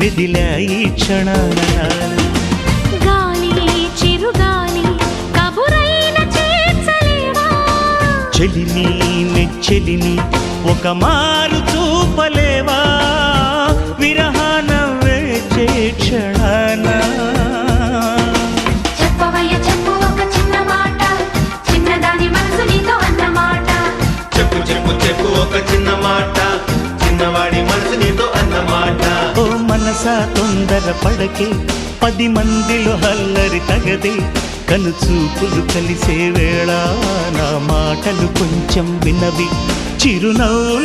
మెదిలా ఈ క్షణాన గాలి చిరుగాలి కబురైన చేర్చలేవా చెలిని నెచ్చెలిని ఒక మారు చూపలేవా విరహాన వేచే క్షణాన చెప్పవయ్య చెప్పు ఒక చిన్న మాట చిన్నదాని మనసు నీతో అన్నమాట చెప్పు చెప్పు చెప్పు ఒక చిన్న మాట చిన్నవాడి మనసు నీతో అన్నమాట ఓ మనసా తొందర పడకే 10 మందిలో హల్లరి తగదే కనుచూపులు కలిసే వేళ నా మాటలు కొంచెం వినవి చిరునవ్వు